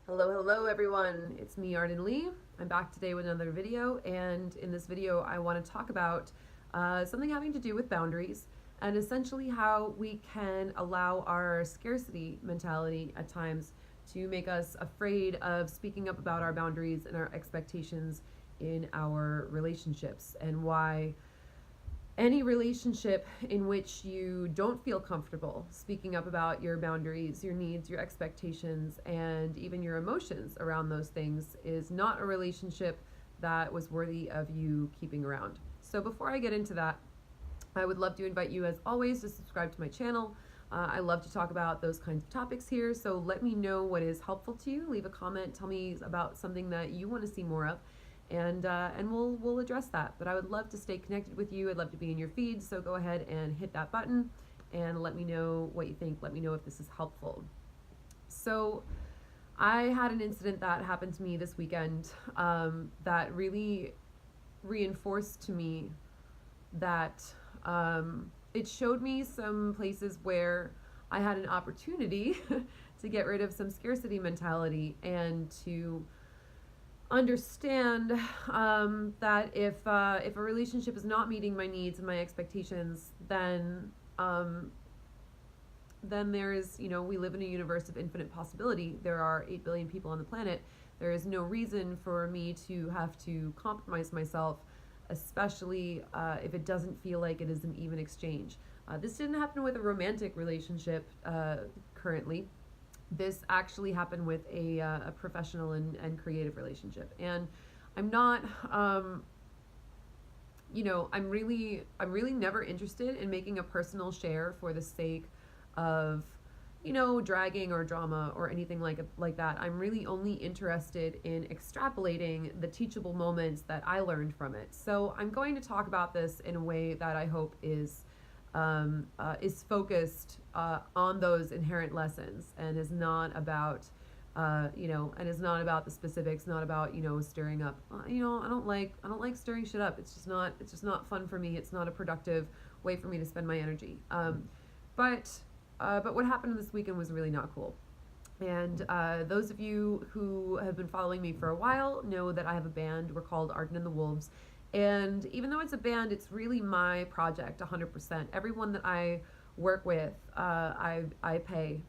Hello everyone. It's me, Arden Lee. I'm back today with another video, and in this video, I want to talk about something having to do with boundaries and essentially how we can allow our scarcity mentality at times to make us afraid of speaking up about our boundaries and our expectations in our relationships, and why any relationship in which you don't feel comfortable speaking up about your boundaries, your needs, your expectations, and even your emotions around those things is not a relationship that was worthy of you keeping around. So before I get into that, I would love to invite you, as always, to subscribe to my channel. I love to talk about those kinds of topics here, so let me know what is helpful to you. Leave a comment, tell me about something that you want to see more of, and we'll address that. But I would love to stay connected with you. I'd love to be in your feed, so go ahead and hit that button and let me know what you think. Let me know if this is helpful. So I had an incident that happened to me this weekend that really reinforced to me that it showed me some places where I had an opportunity to get rid of some scarcity mentality and to understand that if a relationship is not meeting my needs and my expectations, then there is, we live in a universe of infinite possibility. There are 8 billion people on the planet. There is no reason for me to have to compromise myself, especially if it doesn't feel like it is an even exchange. This didn't happen with a romantic relationship currently. This actually happened with a professional and creative relationship. And I'm not, I'm really never interested in making a personal share for the sake of, dragging or drama or anything like that. I'm really only interested in extrapolating the teachable moments that I learned from it. So I'm going to talk about this in a way that I hope is focused on those inherent lessons, and is not about and is not about the specifics, not about stirring up. I don't like stirring shit up. It's just not fun for me. It's not a productive way for me to spend my energy. But what happened this weekend was really not cool. And those of you who have been following me for a while know that I have a band. We're called Arden and the Wolves. And even though it's a band, it's really my project 100%. Everyone that I work with, I pay.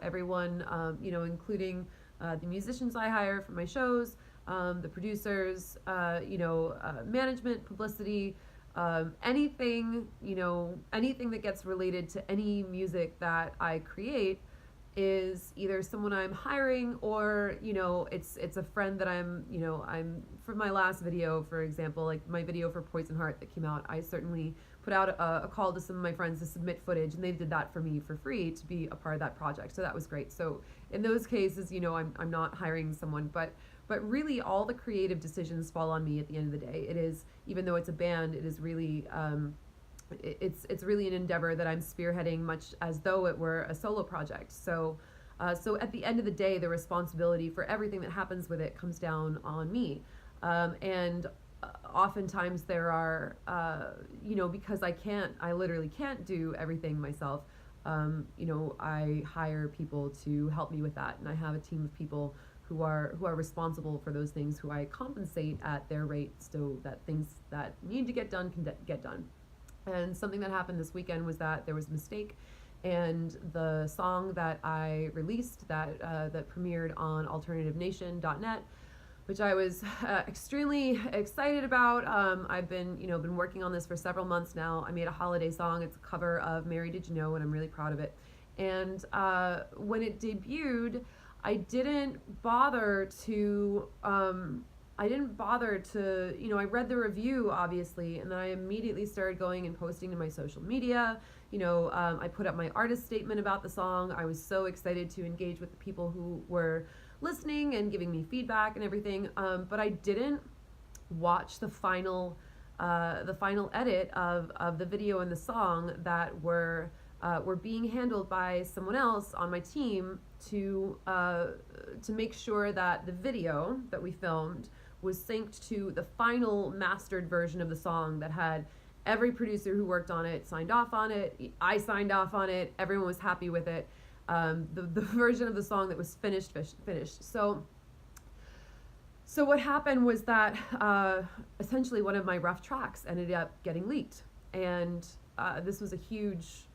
Everyone, including the musicians I hire for my shows, the producers, management, publicity, anything that gets related to any music that I create is either someone I'm hiring, or it's a friend that I'm for my last video, for example, like my video for Poison Heart that came out. I certainly put out a call to some of my friends to submit footage, and they did that for me for free to be a part of that project. So that was great. So in those cases, I'm not hiring someone, but really all the creative decisions fall on me at the end of the day. It is, even though it's a band, it is really it's really an endeavor that I'm spearheading, much as though it were a solo project. So at the end of the day, the responsibility for everything that happens with it comes down on me. And oftentimes there are, because I literally can't do everything myself. I hire people to help me with that, and I have a team of people who are responsible for those things, who I compensate at their rate so that things that need to get done can get done. And something that happened this weekend was that there was a mistake, and the song that I released that premiered on alternativenation.net, which I was extremely excited about. I've been working on this for several months now. I made a holiday song. It's a cover of Mary Did You Know, and I'm really proud of it. And when it debuted, I didn't bother to I read the review, obviously, and then I immediately started going and posting to my social media. I put up my artist statement about the song. I was so excited to engage with the people who were listening and giving me feedback and everything. But I didn't watch the final edit of the video and the song that were being handled by someone else on my team to make sure that the video that we filmed was synced to the final mastered version of the song that had every producer who worked on it signed off on it. I signed off on it. Everyone was happy with it. the version of the song that was finished. So what happened was that essentially one of my rough tracks ended up getting leaked, and this was a huge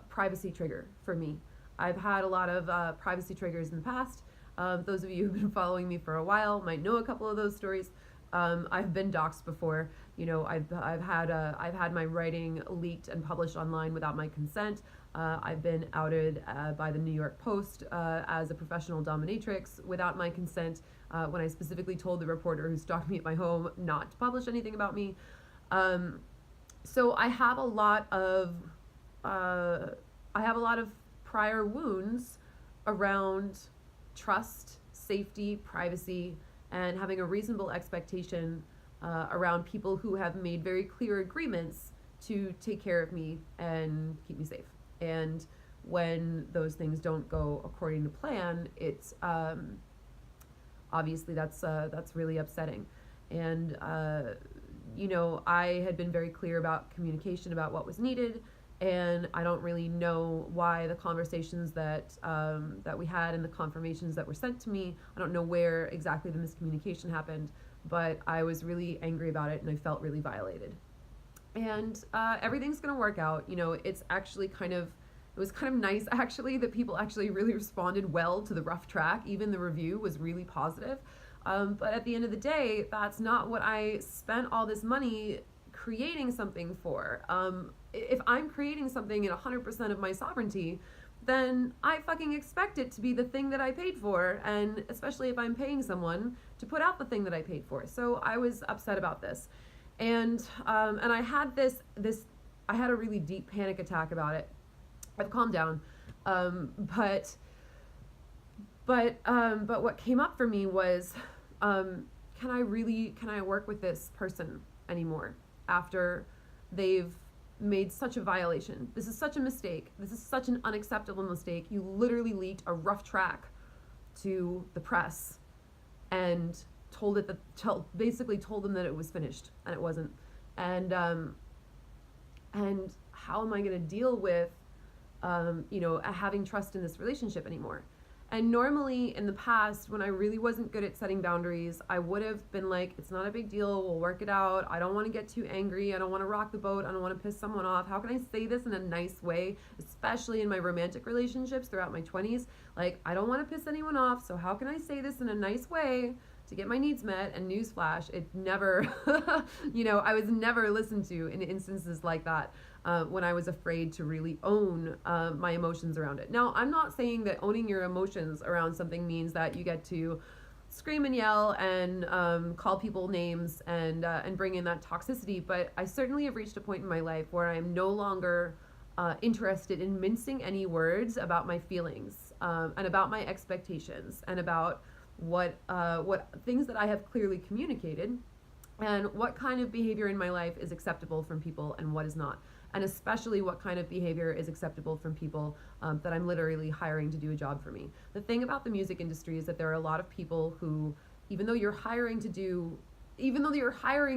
privacy trigger for me. I've had a lot of privacy triggers in the past. Those of you who've been following me for a while might know a couple of those stories. I've been doxxed before. You know, I've had my writing leaked and published online without my consent. I've been outed by the New York Post as a professional dominatrix without my consent, when I specifically told the reporter who stalked me at my home not to publish anything about me. So I have a lot of prior wounds around trust, safety, privacy, and having a reasonable expectation around people who have made very clear agreements to take care of me and keep me safe. And when those things don't go according to plan, it's obviously that's really upsetting. And you know, I had been very clear about communication about what was needed, and I don't really know why the conversations that we had and the confirmations that were sent to me, I don't know where exactly the miscommunication happened, but I was really angry about it and I felt really violated. And everything's gonna work out. You know, it was kind of nice actually that people actually really responded well to the rough track. Even the review was really positive. But at the end of the day, that's not what I spent all this money creating something for. If I'm creating something in 100% of my sovereignty, then I fucking expect it to be the thing that I paid for, and especially if I'm paying someone to put out the thing that I paid for. So I was upset about this, and I had I had a really deep panic attack about it. I've calmed down, but what came up for me was, can I work with this person anymore after they've made such a violation? This is such a mistake. This is such an unacceptable mistake. You literally leaked a rough track to the press and basically told them that it was finished, and it wasn't. And how am I going to deal with having trust in this relationship anymore? And normally in the past, when I really wasn't good at setting boundaries, I would have been like, it's not a big deal, we'll work it out. I don't want to get too angry. I don't want to rock the boat. I don't want to piss someone off. How can I say this in a nice way, especially in my romantic relationships throughout my 20s? Like, I don't want to piss anyone off, so how can I say this in a nice way to get my needs met? And newsflash, it never, I was never listened to in instances like that. When I was afraid to really own my emotions around it. Now, I'm not saying that owning your emotions around something means that you get to scream and yell and call people names and bring in that toxicity, but I certainly have reached a point in my life where I'm no longer interested in mincing any words about my feelings and about my expectations and about what things that I have clearly communicated and what kind of behavior in my life is acceptable from people and what is not. And especially what kind of behavior is acceptable from people that I'm literally hiring to do a job for me. The thing about the music industry is that there are a lot of people who, even though you're hiring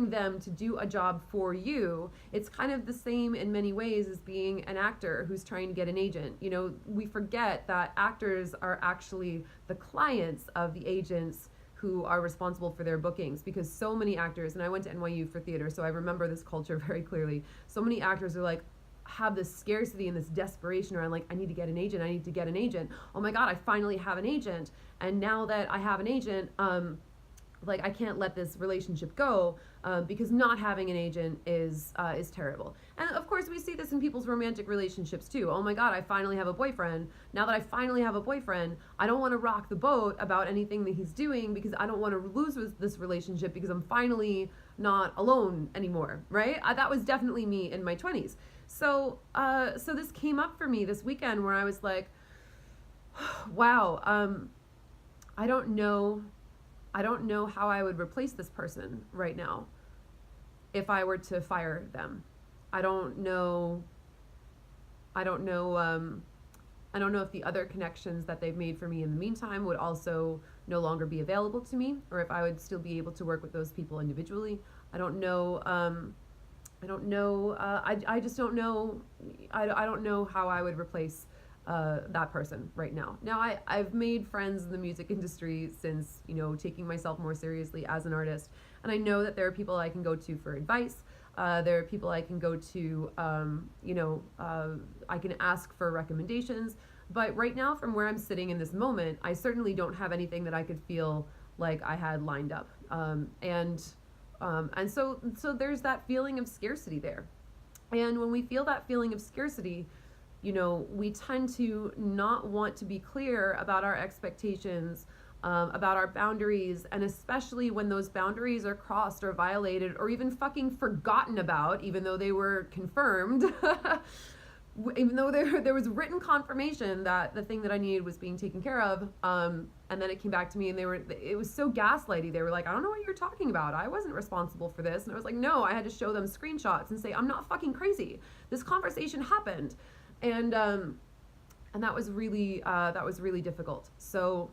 them to do a job for you, it's kind of the same in many ways as being an actor who's trying to get an agent. You know, we forget that actors are actually the clients of the agents who are responsible for their bookings, because so many actors, and I went to NYU for theater, so I remember this culture very clearly. So many actors are like, have this scarcity and this desperation around like, I need to get an agent, I need to get an agent. Oh my God, I finally have an agent. And now that I have an agent, like I can't let this relationship go because not having an agent is terrible. And of course we see this in people's romantic relationships too. Oh my God, I finally have a boyfriend. Now that I finally have a boyfriend, I don't want to rock the boat about anything that he's doing because I don't want to lose this relationship because I'm finally not alone anymore, right? That was definitely me in my 20s. So this came up for me this weekend where I was like, wow, I don't know how I would replace this person right now if I were to fire them. I don't know if the other connections that they've made for me in the meantime would also no longer be available to me, or if I would still be able to work with those people individually. I don't know. I just don't know. I don't know how I would replace that person right now. Now, I've made friends in the music industry since, taking myself more seriously as an artist. And I know that there are people I can go to for advice. There are people I can go to, I can ask for recommendations. But right now, from where I'm sitting in this moment, I certainly don't have anything that I could feel like I had lined up. And so there's that feeling of scarcity there. And when we feel that feeling of scarcity, we tend to not want to be clear about our expectations, about our boundaries, and especially when those boundaries are crossed or violated or even fucking forgotten about, even though they were confirmed, even though there was written confirmation that the thing that I needed was being taken care of, and then it came back to me and it was so gaslighty. They were like, I don't know what you're talking about. I wasn't responsible for this. And I was like, no, I had to show them screenshots and say, I'm not fucking crazy. This conversation happened. And that was really difficult. So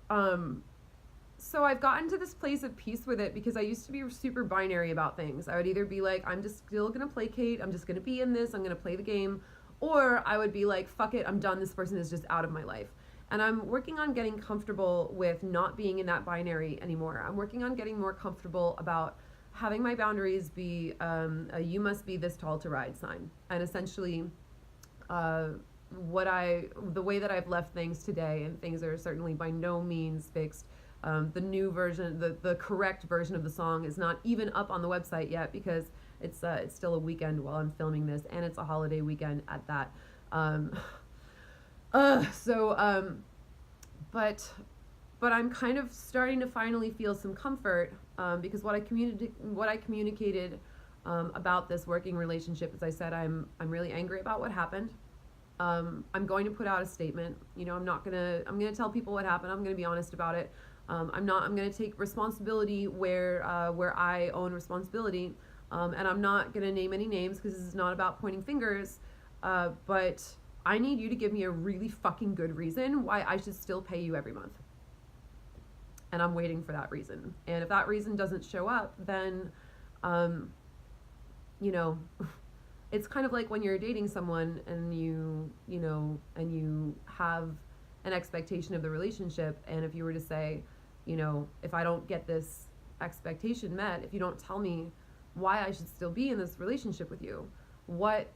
I've gotten to this place of peace with it, because I used to be super binary about things. I would either be like, I'm just still gonna placate, I'm just gonna be in this, I'm gonna play the game, or I would be like, fuck it, I'm done, this person is just out of my life. And I'm working on getting comfortable with not being in that binary anymore. I'm working on getting more comfortable about having my boundaries be a you must be this tall to ride sign. And essentially, the way that I've left things today, and things are certainly by no means fixed. The new version, the correct version of the song is not even up on the website yet, because it's still a weekend while I'm filming this, and it's a holiday weekend at that. But I'm kind of starting to finally feel some comfort, because what I communicated about this working relationship, as I said, I'm really angry about what happened. I'm going to put out a statement. I'm gonna tell people what happened. I'm gonna be honest about it. I'm gonna take responsibility where I own responsibility. And I'm not gonna name any names, because this is not about pointing fingers. But I need you to give me a really fucking good reason why I should still pay you every month. And I'm waiting for that reason. And if that reason doesn't show up, then, it's kind of like when you're dating someone and you have an expectation of the relationship. And if you were to say, if I don't get this expectation met, if you don't tell me why I should still be in this relationship with you, what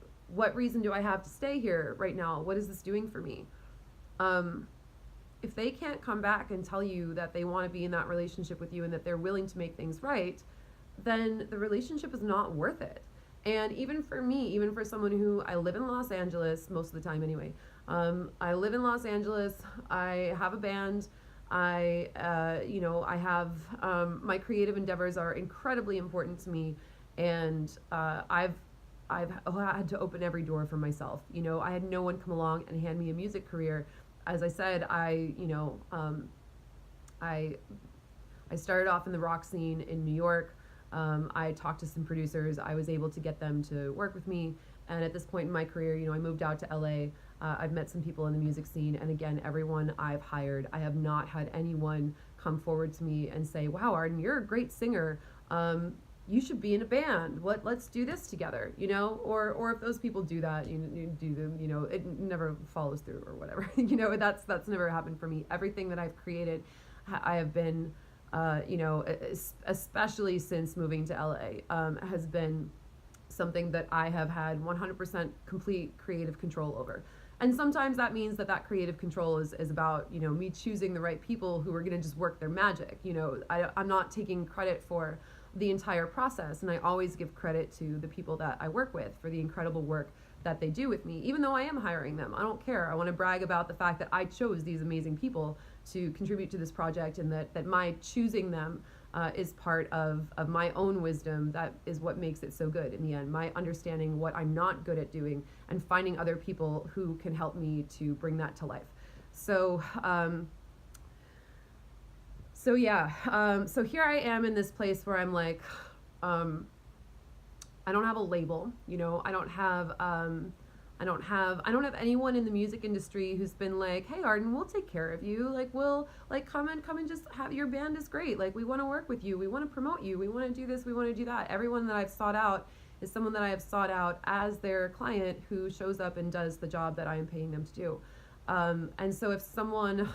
reason do I have to stay here right now? What is this doing for me? If they can't come back and tell you that they want to be in that relationship with you and that they're willing to make things right, then the relationship is not worth it. And even for me, even for someone who, I live in Los Angeles most of the time anyway. I live in Los Angeles. I have a band. I have, my creative endeavors are incredibly important to me. And I've had to open every door for myself. I had no one come along and hand me a music career. As I said, I started off in the rock scene in New York. I talked to some producers. I was able to get them to work with me. And at this point in my career, I moved out to LA. I've met some people in the music scene. And again, everyone I've hired, I have not had anyone come forward to me and say, wow, Arden, you're a great singer. You should be in a band. Let's do this together, or if those people do that, you do them, it never follows through or whatever. That's never happened for me. Everything that I've created, I have been, especially since moving to LA, has been something that I have had 100% complete creative control over. And sometimes that means that creative control is about, me choosing the right people who are going to just work their magic. I'm not taking credit for the entire process, and I always give credit to the people that I work with for the incredible work that they do with me, even though I am hiring them. I don't care. I want to brag about the fact that I chose these amazing people to contribute to this project, and that my choosing them is part of my own wisdom. That is what makes it so good in the end. My understanding what I'm not good at doing and finding other people who can help me to bring that to life. So here I am in this place where I'm like, I don't have a label, I don't have anyone in the music industry who's been like, hey Arden, we'll take care of you. Like, we'll come and just have, your band is great. Like, we want to work with you. We want to promote you. We want to do this. We want to do that. Everyone that I've sought out is someone that I have sought out as their client who shows up and does the job that I am paying them to do. And so if someone's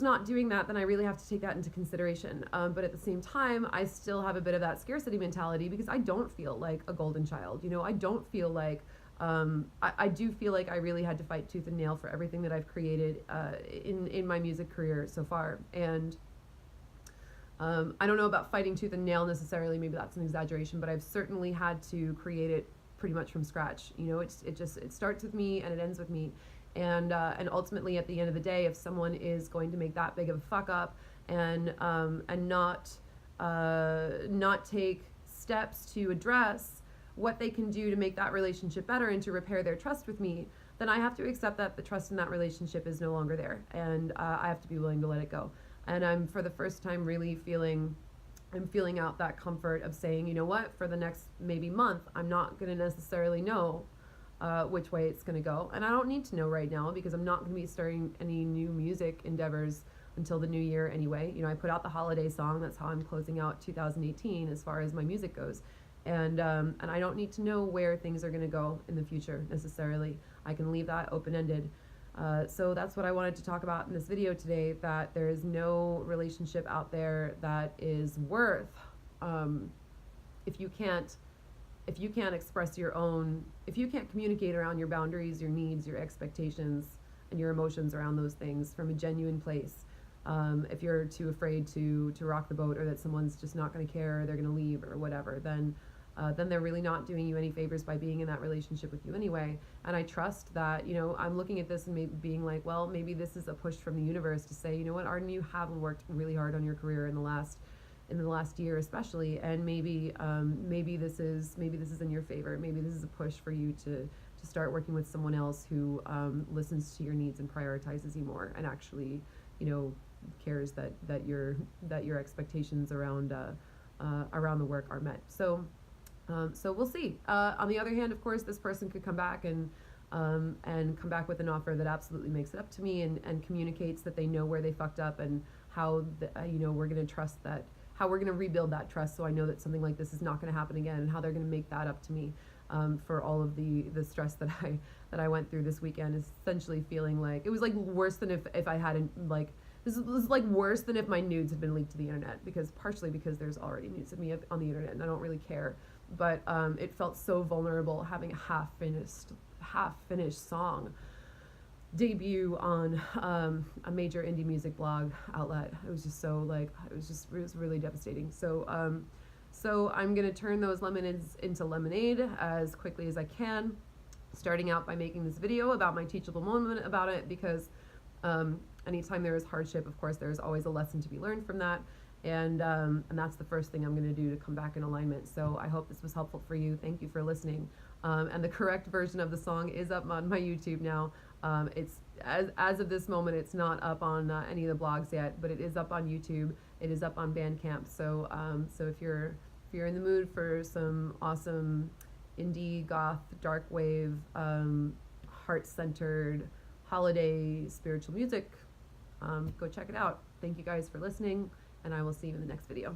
not doing that, then I really have to take that into consideration. But at the same time, I still have a bit of that scarcity mentality because I don't feel like a golden child. I don't feel like, I do feel like I really had to fight tooth and nail for everything that I've created in my music career so far. And I don't know about fighting tooth and nail necessarily, maybe that's an exaggeration, but I've certainly had to create it pretty much from scratch. It starts with me and it ends with me. And ultimately, at the end of the day, if someone is going to make that big of a fuck up and not take steps to address what they can do to make that relationship better and to repair their trust with me, then I have to accept that the trust in that relationship is no longer there, and I have to be willing to let it go. And I'm, for the first time, really feeling out that comfort of saying, you know what, for the next maybe month, I'm not going to necessarily know which way it's going to go. And I don't need to know right now because I'm not going to be starting any new music endeavors until the new year anyway. I put out the holiday song. That's how I'm closing out 2018 as far as my music goes. And I don't need to know where things are going to go in the future necessarily. I can leave that open-ended. So that's what I wanted to talk about in this video today, that there is no relationship out there that is worth, if you can't express your own, if you can't communicate around your boundaries, your needs, your expectations, and your emotions around those things from a genuine place, if you're too afraid to rock the boat, or that someone's just not going to care, or they're going to leave, or whatever, then they're really not doing you any favors by being in that relationship with you anyway. And I trust that, I'm looking at this and maybe being like, well, maybe this is a push from the universe to say, you know what, Arden, you have worked really hard on your career in the last year especially, and maybe this is in your favor. Maybe this is a push for you to start working with someone else who listens to your needs and prioritizes you more, and actually cares that your expectations around the work are met. So we'll see. On the other hand, of course, this person could come back and come back with an offer that absolutely makes it up to me and communicates that they know where they fucked up and how we're going to trust that, how we're going to rebuild that trust, so I know that something like this is not going to happen again, and how they're going to make that up to me for all of the stress that I went through this weekend. Is essentially feeling like it was like worse than if I hadn't, like, this is like worse than if my nudes had been leaked to the internet, partially because there's already nudes of me on the internet and I don't really care, but it felt so vulnerable having a half finished song debut on a major indie music blog outlet. It was just so it was really devastating. So I'm gonna turn those lemons into lemonade as quickly as I can, starting out by making this video about my teachable moment about it, because anytime there is hardship, of course, there's always a lesson to be learned from that. And that's the first thing I'm going to do to come back in alignment. So I hope this was helpful for you. Thank you for listening. And the correct version of the song is up on my YouTube now. It's as of this moment, it's not up on any of the blogs yet, but it is up on YouTube. It is up on Bandcamp. So if you're in the mood for some awesome indie, goth, dark wave, heart-centered, holiday spiritual music, go check it out. Thank you guys for listening, and I will see you in the next video.